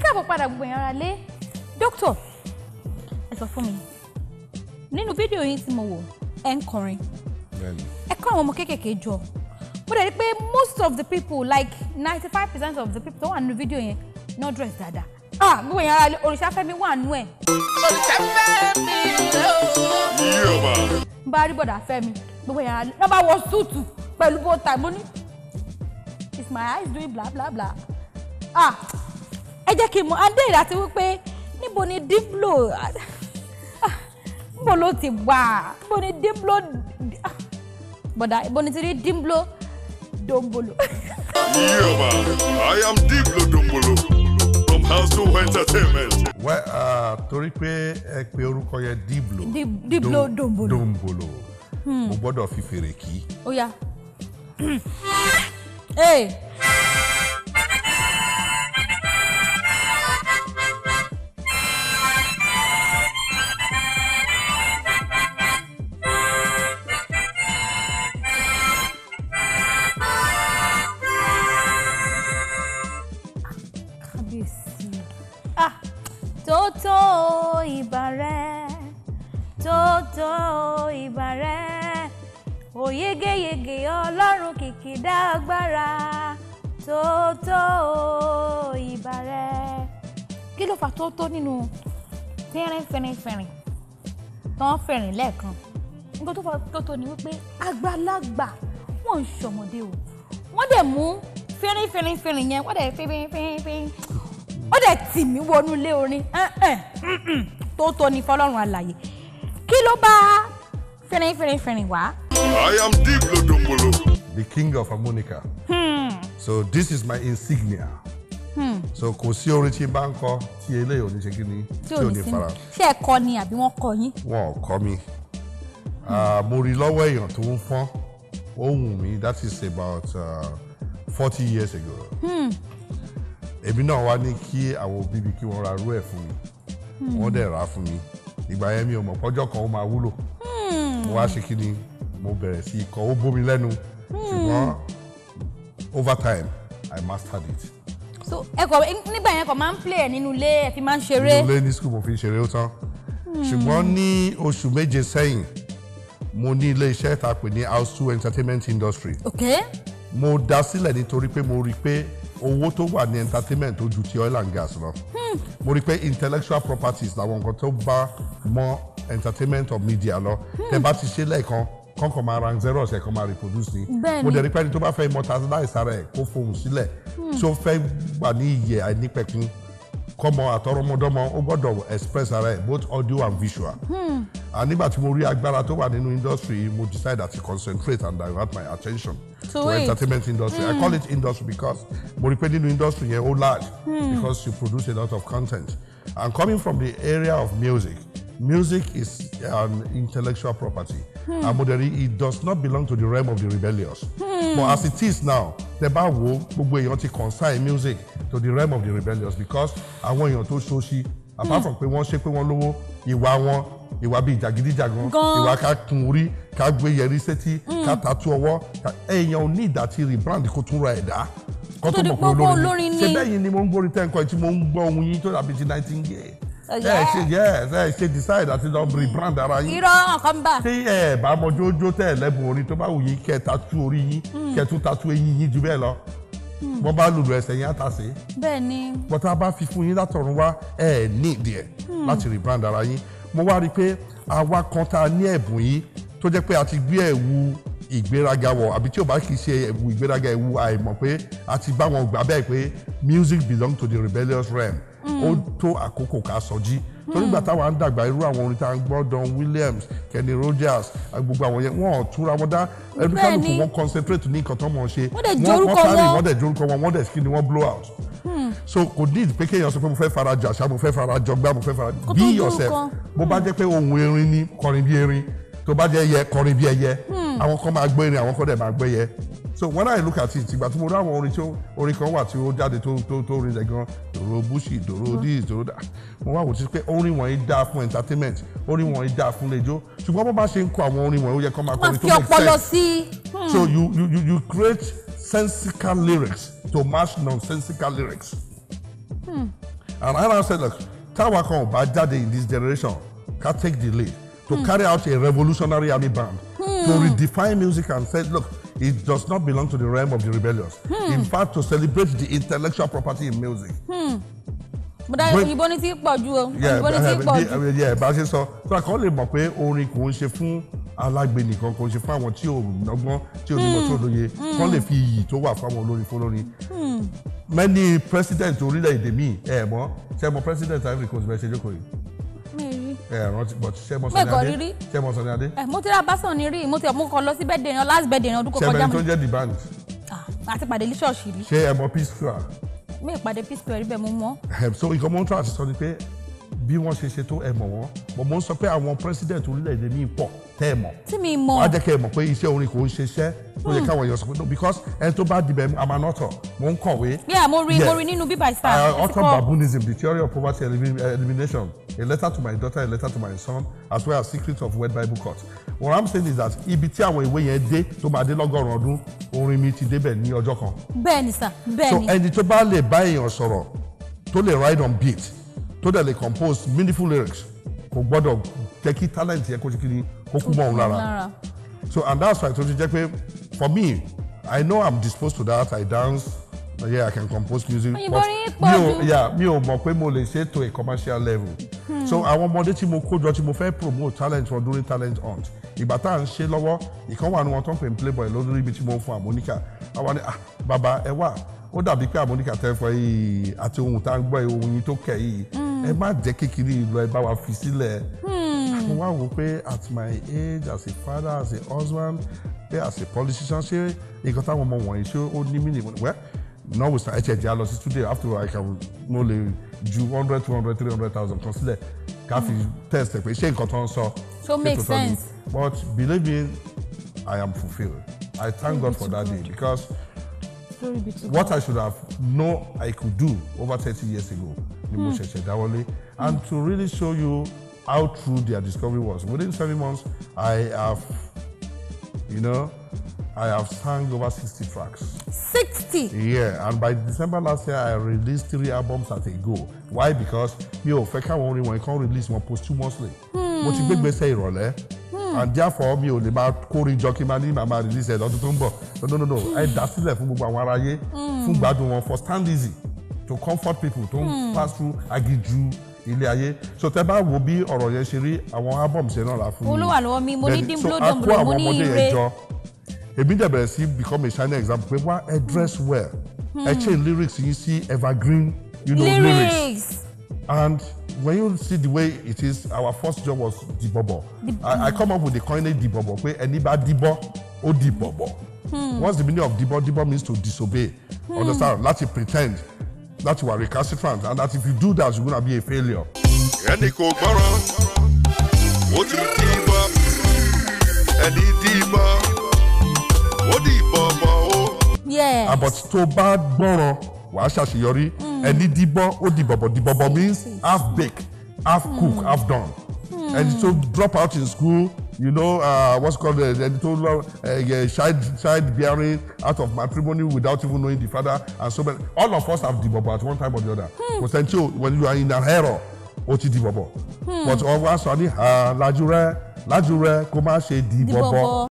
káàbọ̀ padà gbogbo èèyàn ara lé dókítà ẹ sọ fún mi nínú fídíò yín tí mo wò ẹ ń kọrin ẹ kọ́ àwọn ọmọ kéékèèké jọ mo dẹ̀ rí pé most of the people like 95% of the people tó wà nínú fídíò yẹn no dress dáadáa gbogbo èèyàn ara lé Òrìṣàfẹ́mi wà nú ẹ̀. Òrìṣàfẹ́mi ló bá rí bọ̀dà Fẹ́mi gbogbo èèyàn ara lé lọ́ba wọ súùtù pẹ̀lú bọ́tà mo ní is my eyes doing bla bla bla ẹ jẹ́ kí n mọ̀ adé ìrántí wípé níbo ni Diblo níbo ló ti wà níbo ni Diblo bọ̀dà ibo ni ti rí Diblo Dombolo. I am Diblo Dombolo from House to Entertainment. Torí pé ẹ pè orúkọ yẹn Diblo Dombolo. Mo gbọ́dọ̀ fi fèrè kí. Ó yá. Hey. Tótó ìbàrẹ̀, tótó ìbàrẹ̀, òyégéyégé Ọlọ́run kìkìdá agbára, tótó ìbàrẹ̀. Kí ló fà tótó nínú fẹ́rìn tán fẹ̀rìn lẹ́ẹ̀kan? Nǹkan tó fà tótó ni wípé àgbàlagbà wọ́n ń ṣọmọdé o, wọ́n dẹ̀ mú fẹ́rìn yẹn, wọ́n dẹ̀ fẹ́rìn. Ó dẹ̀ tì mí wọnú ilé orin tótó ní fọlọ́run alààyè kí ló bá fẹ́rìn wá. I am Diblo Dombolo, the king of harmonica. So this is my insignia. So kò sí orin tí bá ń kọ tí eléyìí ò ní ṣe kí ni tí ò ní fara. Ṣé ẹ kọ ni àbí wọ́n kọ yín? Wọ́n ò kọ́ mi. Mo rí lọ́wọ́ èèyàn tó ń fọ́n ó wù mí that is about 40 years ago. Èmi náà wá ní kí àwọn òbí mi kí wọ́n ra rú ẹ̀ fún mi wọ́n dẹ̀ rà fún mi ìgbà yẹn mi ò mọ̀ pọ́jọ́ kan ó máa wúlò mo wá ṣe kí ni mo bẹ̀rẹ̀ sí ikọ̀ ó bómi lẹ́nu ṣùgbọ́n over time I mastered it. So nígbà yẹn kò máa ń play ẹ̀ nínú ilé ẹ̀ fi máa ń ṣeré. nínú ilé ní school mo fi ṣeré ó tán ṣùgbọ́n ní oṣù méje sẹ́yìn mo ní ilé iṣẹ́ tá a pè ní House to Entertainment Industry. Okay. Mo dá sílẹ̀ nítorí pé mo rí pé owó tó wà ní entertainment tó ju ti oil and gas lọ. Mo rí pé intellectual properties làwọn nǹkan tó bá mọ́ entertainment of media lọ. Tẹ́ bá ti ṣe lẹ́ẹ̀kan kọ́ńkọ́ máa ra zeros ẹ̀kan máa reproduce ni. Mo dẹ̀ rí pé ẹni tó bá fẹ́ immortalize ara ẹ̀ kó fohùn sílẹ̀ tí ó fẹ́ gbà ní iyẹ̀ àìnípẹ̀kun kọ́mọ àtọrọmọdọ́mọ ó gbọ́dọ̀ express ara ẹ̀ both audio and visual. Nígbà tí mo rí agbára tó wà nínú industry mo decide to concentrate and divert my attention to entertainment industry. I call it industry because mo rí pé nínú industry yẹn ó large because you produce a lot of content. And coming from the area of music is an intellectual property. And moderately, it does not belong to the realm of the rebellious. But as it is now, the bá wo gbogbo èèyàn ti consign music to the realm of the rebellious because àwọn èèyàn tó ṣóṣí apart from pé wọ́n ṣe pé wọ́n lówó ìwà bíi jàgídíjàgan ìwà ká kun orí ká gbé yẹrí sétí ká tatu ọwọ́ èèyàn ò ní ìdàtí rebrand kó tún ra ẹ̀dá kó tó mọ̀ pé olórin ni ṣe bẹ́ẹ̀ yìí ni mo ń gbórí tẹ́ǹkọ́ tí mo ń gbọ́ ohun yín tó dàbí ti Nightingale. ẹ ṣe decide àti lọ rebrand ara yín. irọ́ ọ̀kan bá. tí ẹ bá mọ jójó tẹ́ ẹ lẹ́bùn orin tó bá wù yín kẹ́ tatu orí yín kẹ́ tún tatu eyín yín jù bẹ́ẹ̀ lọ. Wọ́n bá lùlù ẹsẹ̀ yín àtàsé. Bẹ́ẹ̀ ni. Bọ́tà bá fi fún yín látọ̀run wá ẹ ní ìdí ẹ̀ láti rebrand ara yín. Mo wá rí i pé àwa kan tá a ní ẹ̀bùn yìí tó jẹ́ pé a ti gbé ẹ̀wù ìgbéraga wọ̀ àbí tí ò bá kì í ṣe ẹ̀wù ìgbéraga ẹ̀wù àìmọ̀ pé a ti bá wọn gbà bẹ́ẹ̀ pé music belong to the rebellious realm. Ó tó àkókò ká sọjí. Torí gbà táwa ń dàgbà irú àwọn orin tá a ń gbọ́ Don Williams, Kenny Rogers, gbogbo àwọn yẹn wọ́n túra wọn dá ẹbíkálùkù wọn concentrate ní nǹkan tó mọ̀ ṣe. Wọ́n dẹ̀ jorúkọ wọn. Wọ́n dẹ̀ jorúkọ wọn, wọ́n dẹ̀ skin ni wọ́n blow out. So kò need pé kéèyàn sọ pé mo fẹ́ fara jàṣà, mo fẹ́ fara jọgbá, mo fẹ́ fara be yourself. Bó bá jẹ́ pé ohun erin ni kọrin bí erin, tó bá jẹ́ ẹyẹ kọrin bí ẹyẹ, àwọn kan máa gbọ́ erin, àwọn kan dẹ̀ máa gbọ́ ẹyẹ. So when I look at it, ìgbà tí mo rí àwọn orin kan wà tí ó jáde tó rin rẹ̀ gan, dòrò bushi, dòrò this, dòrò that. Mo wá wò sí pé orin wọ̀nyí dáa fún entertainment, orin wọ̀nyí dáa fún lẹ́jọ́. Ṣùgbọ́n bó bá ṣe ń kọ àwọn orin wọ̀nyí ó yẹ kó máa kọrin tó make sense. So you create sensical lyrics to match nonsensical lyrics. And I now said, look, táwa kan ò bá jáde in this generation can take the lead to carry out a revolutionary army band to redefine music and say, look, it does not belong to the realm of the rebellious. In fact, to celebrate the intellectual property in music. But òyìnbó ní tí pọ̀ jù o. Òyìnbó ní tí pọ̀ jù. Yeah, bá a ṣe sọ, so a kàn lè mọ̀ pé orin kò ń ṣe fún alágbe nìkan, kò ń ṣe fún àwọn tí ò nọ́gbọ́n, tí ò nímọ̀ tó lóye, kàn lè fi iyì tó wà fáwọn olórin fọlọ́rin. Many president orílẹ̀-èdè míì mọ̀ ṣé mo president Ivory Coast bẹ́ẹ̀ ṣe jókòó yìí. Rántí but ṣé mo Sunny Adé? Mo ti ra básán ní rí, mo kàn lọ sí birthday yẹn, last birthday yẹn ọdún kọjá. Ṣé ẹni tó jẹ́ the band? Àti pàdé ní ṣọ́ọ̀ṣì rí. Ṣé ẹ mọ̀ Peace Square? Mi ìpàdé Peace Square rí bẹ́ẹ̀ mo mọ̀. So nǹkan mo ń tọ́ àti sọ ni pé bí wọ́n ṣe tó ẹ mọ̀ wọ́n, but mo ń sọ pé àwọn president orílẹ̀-èdè míì pọ̀ tẹ́ ẹ mọ̀. Tí mi mọ̀. Wọ́n á jẹ́ kẹ́ ẹ mọ̀ pé iṣẹ́ orin kò ń ṣe iṣẹ́ tó yẹ káwọn èèyàn sọ pé no, because ẹni tó bá dibẹ̀ I'm an author, mo ń kọ̀wé. Yeah, mo rí nínú bíbá star. Author Baboonism, the theory of poverty elimination, a letter to my daughter, a letter to my son, as well as Secrets of Word Bible Court. What I'm saying is that ibi tí àwọn ìwé yẹn dé tó máa dé lọ́gọ́rùn-ún ọdún, orin mi ti débẹ̀ ní ọjọ́ kan. Bẹ́ẹ̀ni sir, bẹ́ẹ̀ni. So ẹni tó bá lè bá èèyàn sọ̀rọ̀, tó lè ride on beat, tó dẹ̀ lè compose meaningful lyrics, kò gbọ́dọ̀ jẹ́ kí talent yẹ kó ṣe kí ni kó kú mọ́ òun lára. So and that's why tó ti jẹ́ pé for me, I know I'm disposed to that. I dance, yeah, I can compose music. But mi ò mọ̀ pé mo lè ṣe to a commercial level. So àwọn ọmọdé tí mo kó jọ tí mo fẹ́ promote talent for during talent hunt. Ìgbà tá à ń ṣe lọ́wọ́, ìkan wà ní wọn tó ń pè ní Playboy lórí ibi tí mo ń fún harmonica. Àwọn ni bàbá ẹ wà, ó dàbí pé harmonica tẹ́ fọ yìí àti ohun tá à ń gbọ́ ohun yìí tó kẹ̀ yìí. Ẹ má jẹ́ kékeré ìlú ẹ bá wa fi sílẹ̀. Mo wá wò pé at my age, as a father, as a husband, as a politician, ṣé nǹkan táwọn ọmọ wọ̀nyí ṣé ó ní meaning? Well, náà wò sàn ẹ̀jẹ̀ jẹ́ lọ sí today after all I can mo lè ju 100, 200, 300,000 kan sílẹ̀ ká fi test ẹ̀ pé ṣé nǹkan tó ń sọ. So make sense. But believe me, I am fulfilled. I thank God for that day because what I should have known I could do over 30 years ago, ni mo ṣẹ̀ṣẹ̀ dáwọ́lé, and to really show you how true their discovery was. Within 7 months, I have sang over 60 tracks. 60? Yeah, and by December last year, I released 3 albums at a go. Why? Because mi ò fẹ́ káwọn orin wọn kan release wọn posthumously. Mo ti gbégbèsè ìrọ̀lẹ́. And therefore, mi ò lè máa kórin jọ kí n máa ní màmá release ẹ̀ lọ́dún tó ń bọ̀. No. Ẹ dá sílẹ̀ fún gbogbo àwọn aráyé. Fún gbádùn wọn, for stand easy. To comfort people, to pass through agiju ilé ayé. So tẹ́ bá wo bí ọ̀rọ̀ yẹn ṣe rí àwọn albums yẹn náà la fún mi. Olúwa lọ́wọ́ mi, mo ní Dimblodumble, mo ní Ire. Èmi dẹ̀ bẹ̀rẹ̀ sí become a shining example pé wá ẹ dress well. Ẹ change lyrics yín sí evergreen, lyrics. And when you see the way it is, our first job was Dibobo. I come up with the coinage Dibobo pé ẹni bá díbọ́, ó dìbọ̀bọ̀. What's the meaning of Dibo? Dibo means to disobey. Understand? Láti pretend. That you are recalcitrant, and that if you do that, you're going to be a failure. Ẹni kò gbọ́ràn, ó ti dìbọ̀, ẹni dìbọ̀, ó dìbọ̀ bọ̀ ó. Yeah. But tó bá gbọ́ràn, wàá ṣàṣeyọrí. Ẹni dìbọ̀, ó dìbọ̀bọ̀. Dìbọ̀bọ̀ means half bake, half cook, half done. And so drop out in school, what's called child bearing out of matrimony without even knowing the father, and so many. All of us have dibobo at one time or the other. When you are in an error, oti dibobo. But always only lajure, kò má ṣe dibobo.